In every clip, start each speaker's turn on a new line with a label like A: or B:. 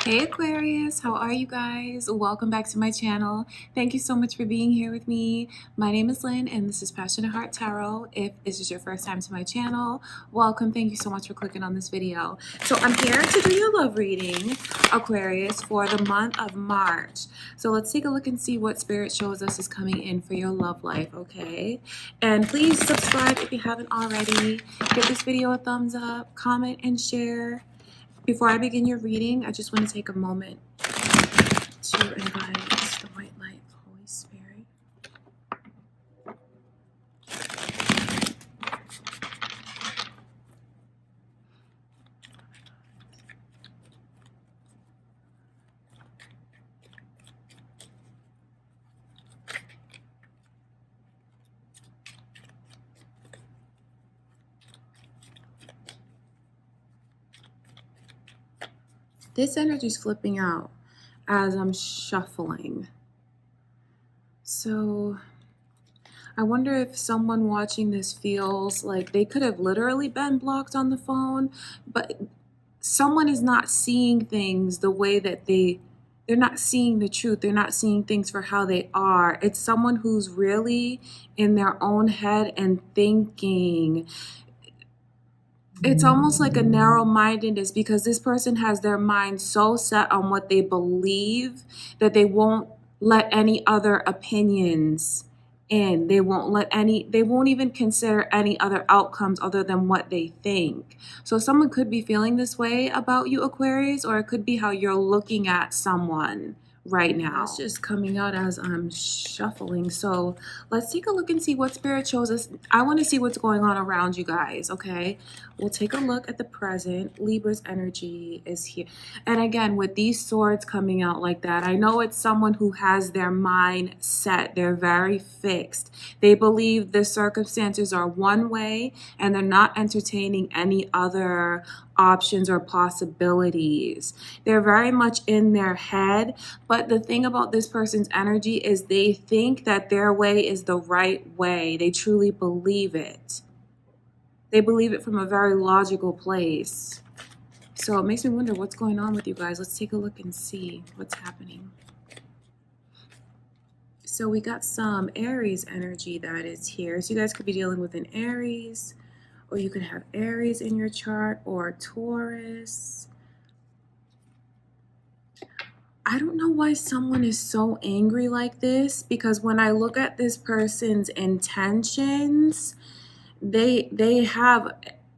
A: Hey Aquarius, how are you guys? Welcome back to my channel. Thank you so much for being here with me. My name is Lynn and this is Passionate Heart Tarot. If this is your first time to my channel, welcome. Thank you so much for clicking on this video. So I'm here to do your love reading, Aquarius, for the month of March. So let's take a look and see what Spirit shows us is coming in for your love life, okay? And please subscribe if you haven't already. Give this video a thumbs up, comment, and share. Before I begin your reading, I just want to take a moment to invite the white light, the Holy Spirit. This energy is flipping out as I'm shuffling. So I wonder if someone watching this feels like they could have literally been blocked on the phone, but someone is not seeing things the way that they're not seeing the truth. They're not seeing things for how they are. It's someone who's really in their own head and thinking. It's almost like a narrow-mindedness because this person has their mind so set on what they believe that they won't let any other opinions in. They won't even consider any other outcomes other than what they think. So someone could be feeling this way about you, Aquarius, or it could be how you're looking at someone right now. It's just coming out as I'm shuffling. So let's take a look and see what Spirit shows us. I want to see what's going on around you guys, okay? We'll take a look at the present. Libra's energy is here. And again, with these swords coming out like that, I know it's someone who has their mind set. They're very fixed. They believe the circumstances are one way and they're not entertaining any other options or possibilities. They're very much in their head, but the thing about this person's energy is they think that their way is the right way. They truly believe it. They believe it from a very logical place. So it makes me wonder what's going on with you guys. Let's take a look and see what's happening. So we got some Aries energy that is here. So you guys could be dealing with an Aries, or you could have Aries in your chart, or Taurus. I don't know why someone is so angry like this, because when I look at this person's intentions, they have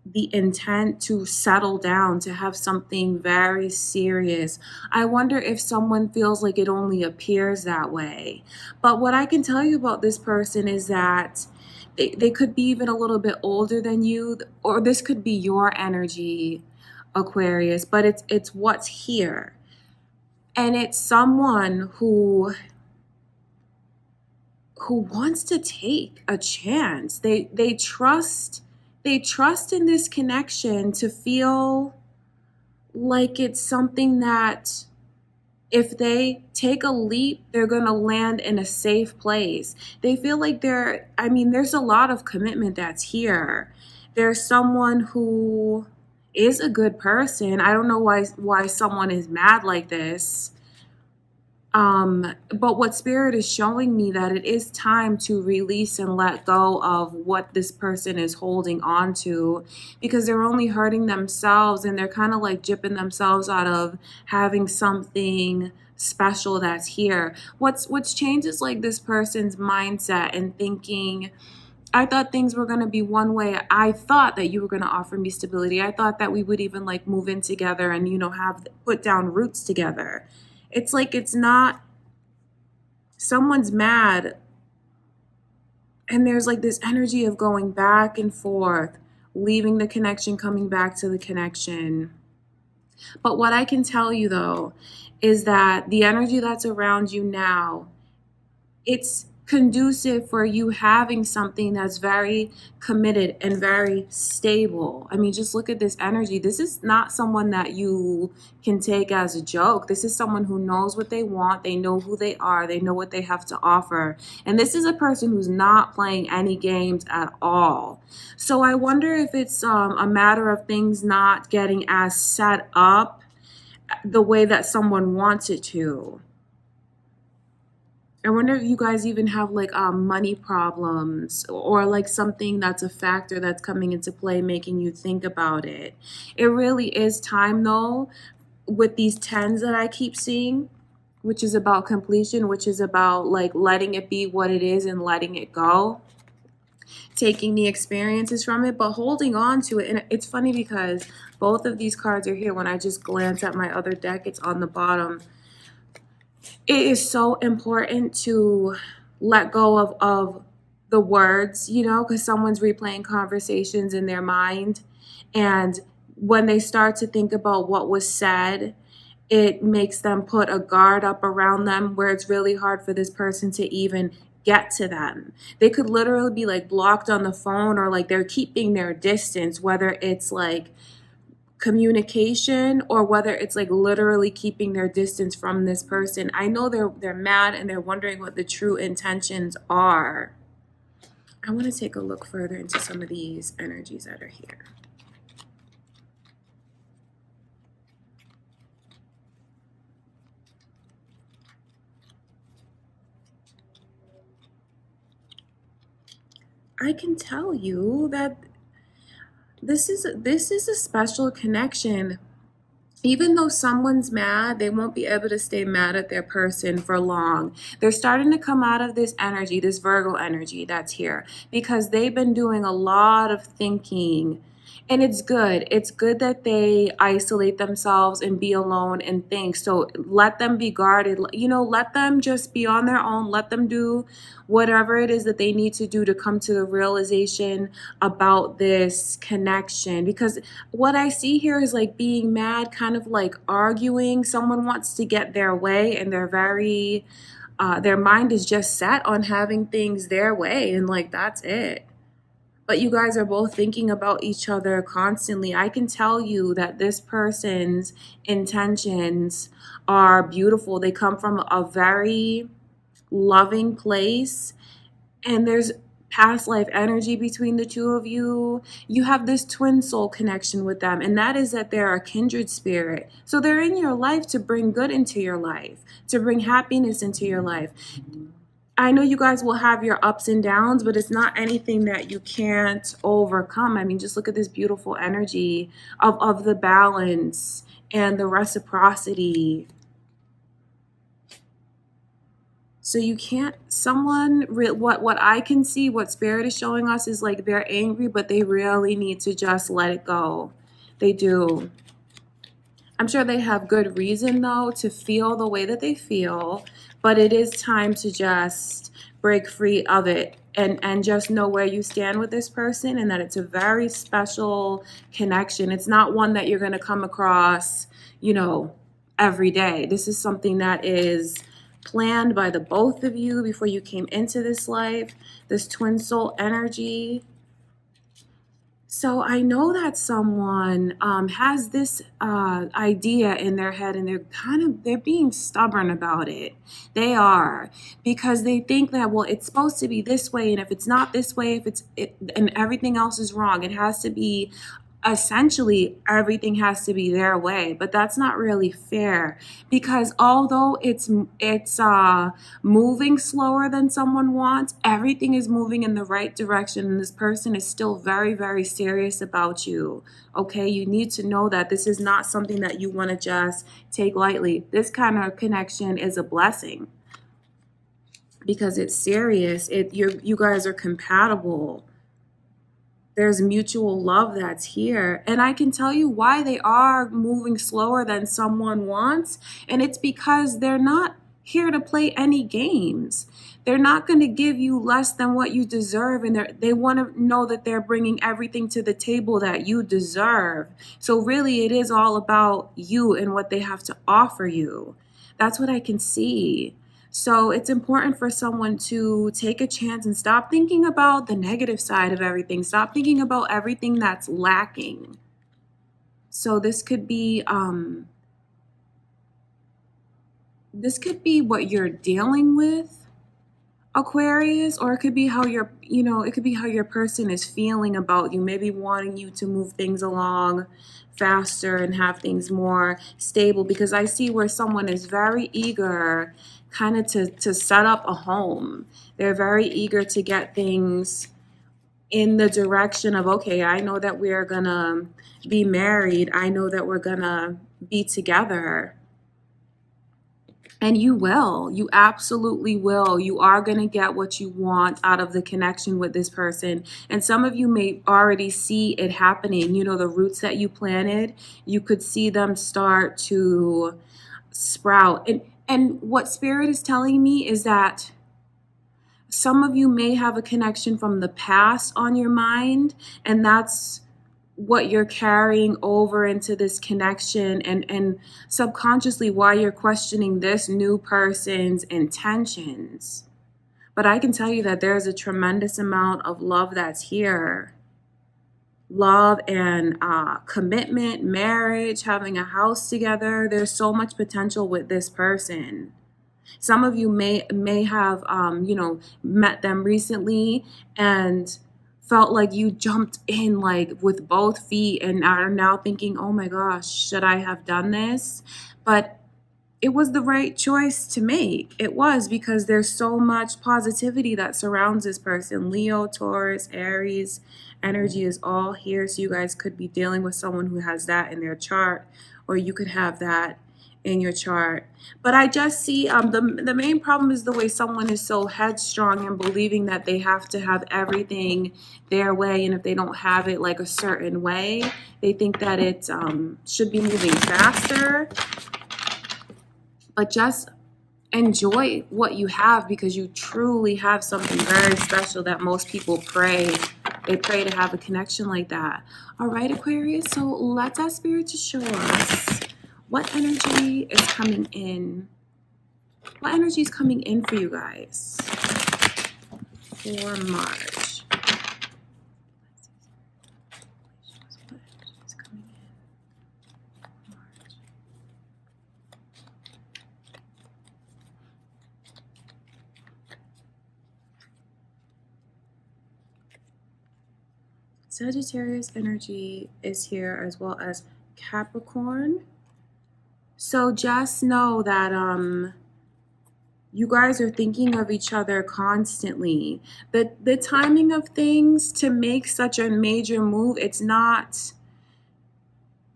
A: the intent to settle down, to have something very serious. I wonder if someone feels like it only appears that way. But what I can tell you about this person is that they could be even a little bit older than you, or this could be your energy, Aquarius, but it's what's here. And it's someone who wants to take a chance. They trust in this connection to feel like it's something that if they take a leap, they're going to land in a safe place. They feel like there's a lot of commitment that's here. There's someone who is a good person. I don't know why someone is mad like this. But what Spirit is showing me that it is time to release and let go of what this person is holding on to, because they're only hurting themselves and they're kind of like gypping themselves out of having something special that's here. What's changed is like this person's mindset and thinking, I thought things were going to be one way. I thought that you were going to offer me stability. I thought that we would even like move in together and, put down roots together. It's like it's not, someone's mad and there's like this energy of going back and forth, leaving the connection, coming back to the connection. But what I can tell you though is that the energy that's around you now, it's conducive for you having something that's very committed and very stable. I mean, just look at this energy. This is not someone that you can take as a joke. This is someone who knows what they want. They know who they are. They know what they have to offer. And this is a person who's not playing any games at all. So I wonder if it's a matter of things not getting as set up the way that someone wants it to. I wonder if you guys even have like money problems or like something that's a factor that's coming into play, making you think about it. It really is time though, with these tens that I keep seeing, which is about completion, which is about like letting it be what it is and letting it go, taking the experiences from it, but holding on to it. And it's funny because both of these cards are here. When I just glance at my other deck, it's on the bottom. It is so important to let go of the words, you know, because someone's replaying conversations in their mind. And when they start to think about what was said, it makes them put a guard up around them where it's really hard for this person to even get to them. They could literally be like blocked on the phone, or like they're keeping their distance, whether it's like communication or whether it's like literally keeping their distance from this person. I know they're mad and they're wondering what the true intentions are. I want to take a look further into some of these energies that are here. I can tell you that this is a special connection. Even though someone's mad, they won't be able to stay mad at their person for long. They're starting to come out of this energy, this Virgo energy that's here, because they've been doing a lot of thinking. And it's good. It's good that they isolate themselves and be alone and think. So let them be guarded. You know, let them just be on their own. Let them do whatever it is that they need to do to come to the realization about this connection. Because what I see here is like being mad, kind of like arguing. Someone wants to get their way and they're very, their mind is just set on having things their way. And like, that's it. But you guys are both thinking about each other constantly. I can tell you that this person's intentions are beautiful. They come from a very loving place, and there's past life energy between the two of you. You have this twin soul connection with them, and that is that they're a kindred spirit. So they're in your life to bring good into your life, to bring happiness into your life. I know you guys will have your ups and downs, but it's not anything that you can't overcome. I mean, just look at this beautiful energy of the balance and the reciprocity. So you can't, what I can see, what Spirit is showing us is like they're angry, but they really need to just let it go. They do. I'm sure they have good reason though to feel the way that they feel, but it is time to just break free of it and just know where you stand with this person, and that it's a very special connection. It's not one that you're going to come across, you know, every day. This is something that is planned by the both of you before you came into this life, this twin soul energy. So I know that someone has this idea in their head, and they're being stubborn about it. They are, because they think that, well, it's supposed to be this way, and if it's not this way, and everything else is wrong, it has to be, essentially everything has to be their way. But that's not really fair, because although it's moving slower than someone wants, everything is moving in the right direction, and this person is still very, very serious about you. Okay, you need to know that this is not something that you want to just take lightly. This kind of connection is a blessing because it's serious. You guys are compatible. There's mutual love that's here. And I can tell you why they are moving slower than someone wants. And it's because they're not here to play any games. They're not going to give you less than what you deserve. And they want to know that they're bringing everything to the table that you deserve. So really, it is all about you and what they have to offer you. That's what I can see. So it's important for someone to take a chance and stop thinking about the negative side of everything. Stop thinking about everything that's lacking. So this could be what you're dealing with. Aquarius, or it could be how your, it could be how your person is feeling about you, maybe wanting you to move things along faster and have things more stable, because I see where someone is very eager kind of to set up a home. They're very eager to get things in the direction of, okay, I know that we're gonna be married. I know that we're gonna be together. And you will. You absolutely will. You are going to get what you want out of the connection with this person. And some of you may already see it happening. The roots that you planted, you could see them start to sprout. And what Spirit is telling me is that some of you may have a connection from the past on your mind, and that's what you're carrying over into this connection, and subconsciously why you're questioning this new person's intentions. But I can tell you that there's a tremendous amount of love that's here. Love and commitment, marriage, having a house together. There's so much potential with this person. Some of you may have met them recently and felt like you jumped in like with both feet and are now thinking, oh my gosh, should I have done this? But it was the right choice to make. It was, because there's so much positivity that surrounds this person. Leo, Taurus, Aries energy is all here. So you guys could be dealing with someone who has that in their chart, or you could have that in your chart. But I just see the main problem is the way someone is so headstrong and believing that they have to have everything their way, and if they don't have it like a certain way, they think that it should be moving faster. But just enjoy what you have, because you truly have something very special that most people pray. They pray to have a connection like that. All right, Aquarius, so let's ask Spirit to show us what energy is coming in. What energy is coming in for you guys for March? Sagittarius energy is here, as well as Capricorn. So just know that you guys are thinking of each other constantly. The timing of things to make such a major move, it's not,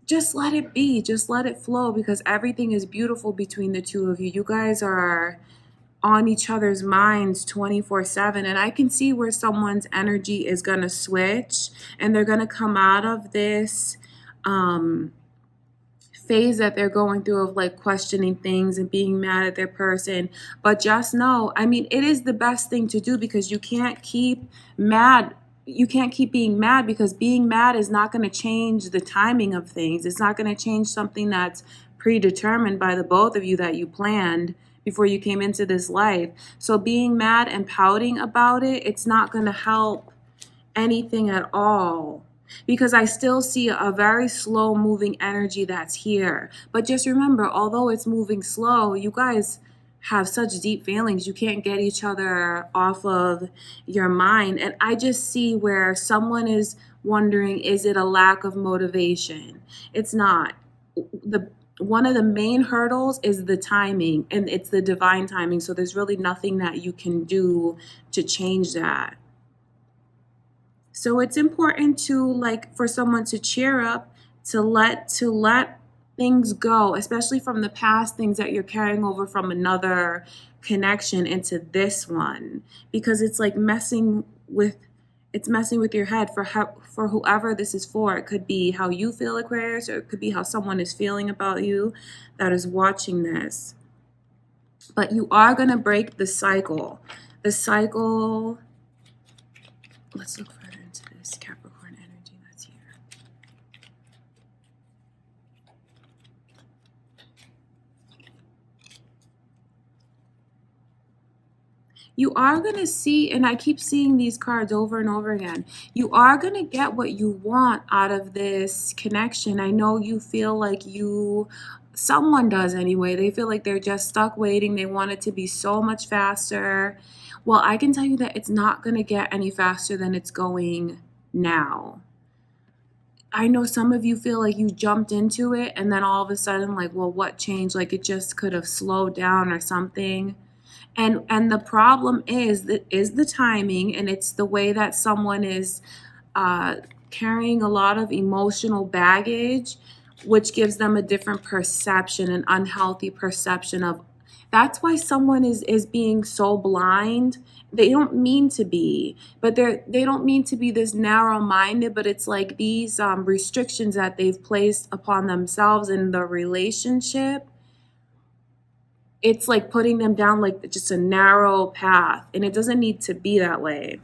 A: just let it be, just let it flow, because everything is beautiful between the two of you. You guys are on each other's minds 24/7, and I can see where someone's energy is going to switch, and they're going to come out of this phase that they're going through of like questioning things and being mad at their person. But just know, it is the best thing to do, because you can't keep mad. You can't keep being mad, because being mad is not going to change the timing of things. It's not going to change something that's predetermined by the both of you that you planned before you came into this life. So being mad and pouting about it, it's not going to help anything at all, because I still see a very slow moving energy that's here. But just remember, although it's moving slow, you guys have such deep feelings. You can't get each other off of your mind. And I just see where someone is wondering, is it a lack of motivation? It's not. One of the main hurdles is the timing, and it's the divine timing. So there's really nothing that you can do to change that. So it's important to for someone to cheer up, to let things go, especially from the past, things that you're carrying over from another connection into this one, because it's messing with your head for whoever this is for. It could be how you feel, Aquarius, or it could be how someone is feeling about you that is watching this. But you are going to break the cycle. Let's look further into this Capricorn energy that's here. You are going to see, and I keep seeing these cards over and over again, you are going to get what you want out of this connection. I know you feel like you someone does anyway. They feel like they're just stuck waiting. They want it to be so much faster. Well, I can tell you that it's not going to get any faster than it's going now. I know some of you feel like you jumped into it and then all of a sudden, like, well, what changed? Like it just could have slowed down or something. And the problem is the timing, and it's the way that someone is carrying a lot of emotional baggage, which gives them a different perception, an unhealthy perception of. That's why someone is being so blind. They don't mean to be, but they don't mean to be this narrow-minded, but it's like these restrictions that they've placed upon themselves in the relationship. It's like putting them down like just a narrow path, and it doesn't need to be that way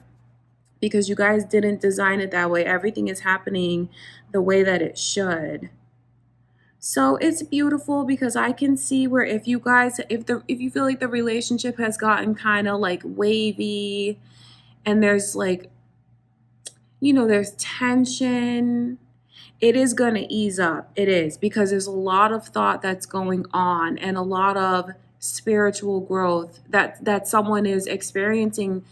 A: because you guys didn't design it that way. Everything is happening the way that it should. So it's beautiful because I can see where if you guys, if you feel like the relationship has gotten kind of like wavy and there's like, there's tension, it is going to ease up. It is, because there's a lot of thought that's going on and a lot of spiritual growth that someone is experiencing.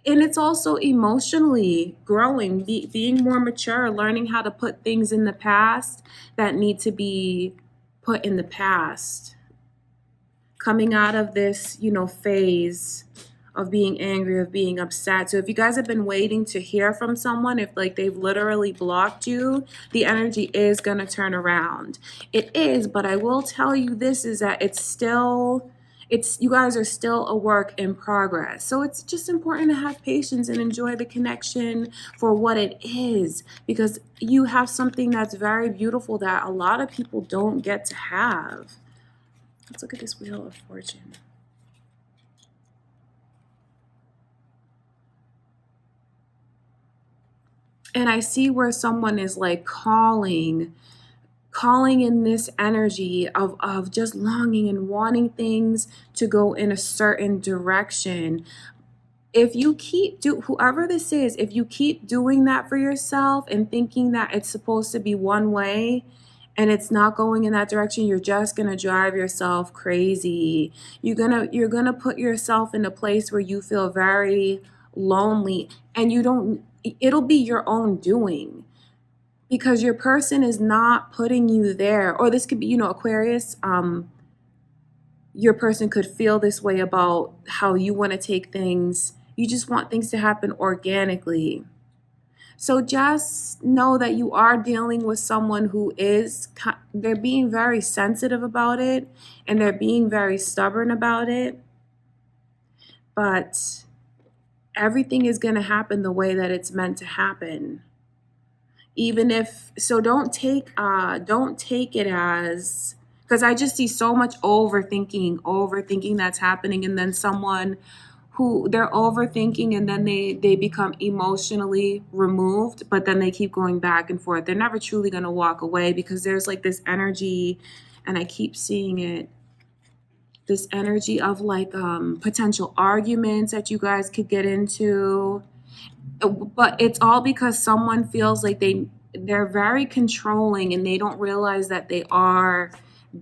A: And it's also emotionally growing, being more mature, learning how to put things in the past that need to be put in the past. Coming out of this, phase of being angry, of being upset. So if you guys have been waiting to hear from someone, if like they've literally blocked you, the energy is going to turn around. It is, but I will tell you this is that you guys are still a work in progress. So it's just important to have patience and enjoy the connection for what it is, because you have something that's very beautiful that a lot of people don't get to have. Let's look at this Wheel of Fortune. And I see where someone is like calling in this energy of just longing and wanting things to go in a certain direction. If you whoever this is, if you keep doing that for yourself and thinking that it's supposed to be one way and it's not going in that direction, you're just going to drive yourself crazy. You're going to put yourself in a place where you feel very lonely, and it'll be your own doing, because your person is not putting you there. Or this could be, Aquarius, your person could feel this way about how you want to take things. You just want things to happen organically. So just know that you are dealing with someone who they're being very sensitive about it, and they're being very stubborn about it. But everything is going to happen the way that it's meant to happen. Don't take it as, because I just see so much overthinking that's happening, and then someone who they're overthinking and then they become emotionally removed, but then they keep going back and forth. They're never truly going to walk away, because there's like this energy, and I keep seeing it, this energy of like potential arguments that you guys could get into. But it's all because someone feels like they're very controlling, and they don't realize that they are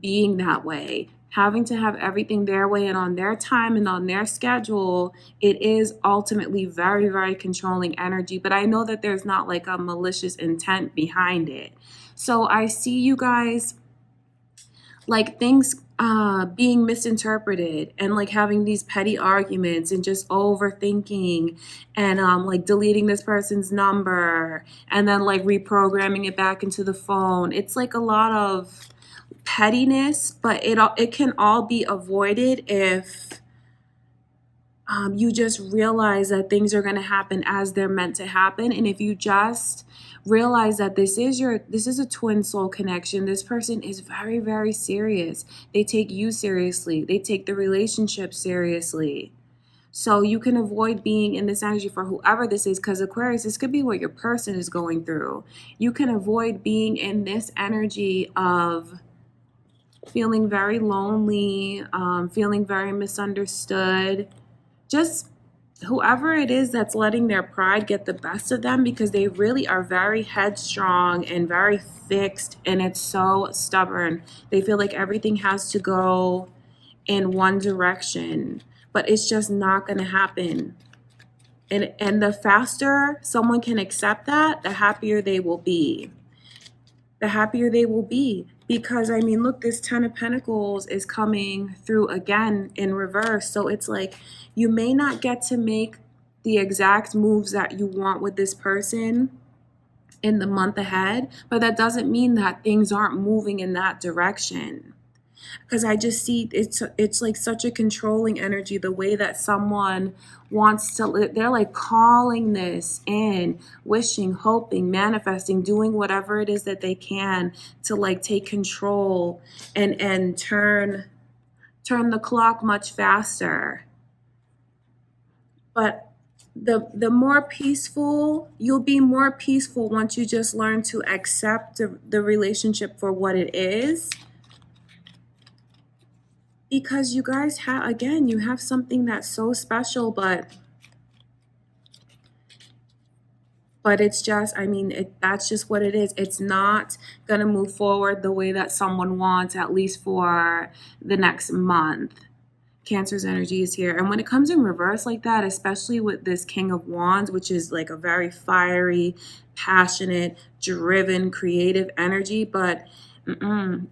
A: being that way, having to have everything their way and on their time and on their schedule. It is ultimately very, very controlling energy, but I know that there's not like a malicious intent behind it. So I see you guys like things being misinterpreted, and like having these petty arguments and just overthinking, and like deleting this person's number and then like reprogramming it back into the phone. It's like a lot of pettiness, but it can all be avoided if you just realize that things are going to happen as they're meant to happen. And if you just realize that this is a twin soul connection, this person is very, very serious. They take you seriously. They take the relationship seriously. So you can avoid being in this energy for whoever this is, because Aquarius, this could be what your person is going through. You can avoid being in this energy of feeling very lonely, feeling very misunderstood. Just whoever it is that's letting their pride get the best of them, because they really are very headstrong and very fixed, and it's so stubborn. They feel like everything has to go in one direction, but it's just not going to happen. And the faster someone can accept that, the happier they will be. The happier they will be. Because, I mean, look, this Ten of Pentacles is coming through again in reverse. So it's like you may not get to make the exact moves that you want with this person in the month ahead, but that doesn't mean that things aren't moving in that direction. Because I just see it's like such a controlling energy, the way that someone wants to live. They're like calling this in, wishing, hoping, manifesting, doing whatever it is that they can to like take control and turn the clock much faster. But the more peaceful, you'll be more peaceful once you just learn to accept the relationship for what it is. Because you guys have, again, you have something that's so special, but it's just, I mean, that's just what it is. It's not going to move forward the way that someone wants, at least for the next month. Cancer's energy is here. And when it comes in reverse like that, especially with this King of Wands, which is like a very fiery, passionate, driven, creative energy, but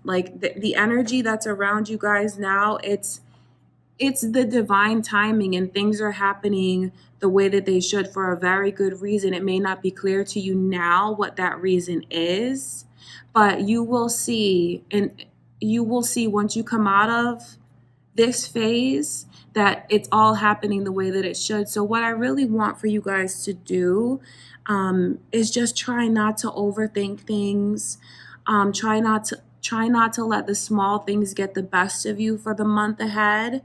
A: like the energy that's around you guys now, it's the divine timing, and things are happening the way that they should for a very good reason. It may not be clear to you now what that reason is, but you will see, and you will see once you come out of this phase that it's all happening the way that it should. So what I really want for you guys to do is just try not to overthink things. Try not to let the small things get the best of you for the month ahead.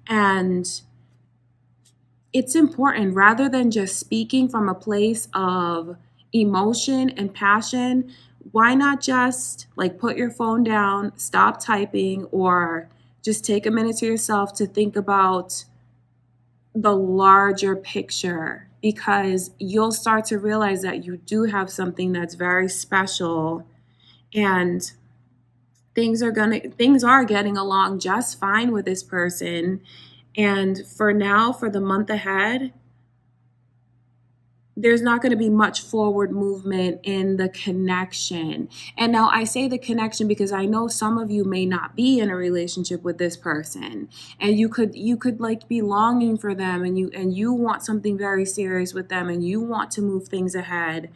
A: And it's important, rather than just speaking from a place of emotion and passion, why not just like put your phone down, stop typing, or just take a minute to yourself to think about the larger picture, because you'll start to realize that you do have something that's very special, and things are getting along just fine with this person. And for now, for the month ahead, there's not going to be much forward movement in the connection. And now I say the connection because I know some of you may not be in a relationship with this person, and you could like be longing for them, and you want something very serious with them, and you want to move things ahead.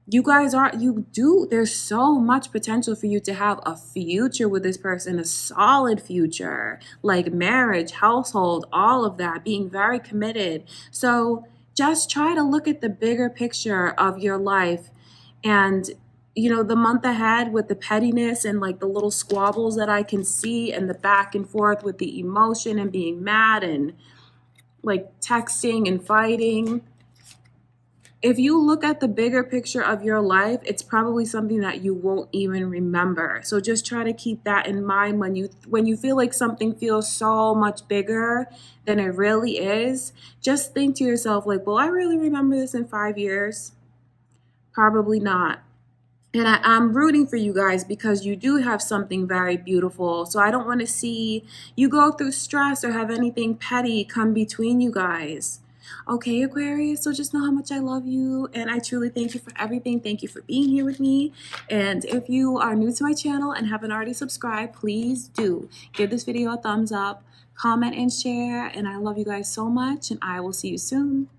A: There's so much potential for you to have a future with this person, a solid future, like marriage, household, all of that, being very committed. So just try to look at the bigger picture of your life. And the month ahead, with the pettiness and like the little squabbles that I can see, and the back and forth with the emotion and being mad and like texting and fighting, if you look at the bigger picture of your life, it's probably something that you won't even remember. So just try to keep that in mind when you feel like something feels so much bigger than it really is. Just think to yourself, like, will I really remember this in 5 years? Probably not. And I'm rooting for you guys, because you do have something very beautiful. So I don't want to see you go through stress or have anything petty come between you guys. Okay, Aquarius, so just know how much I love you, and I truly thank you for everything. Thank you for being here with me. And if you are new to my channel and haven't already subscribed, please do give this video a thumbs up, comment and share, and I love you guys so much, and I will see you soon.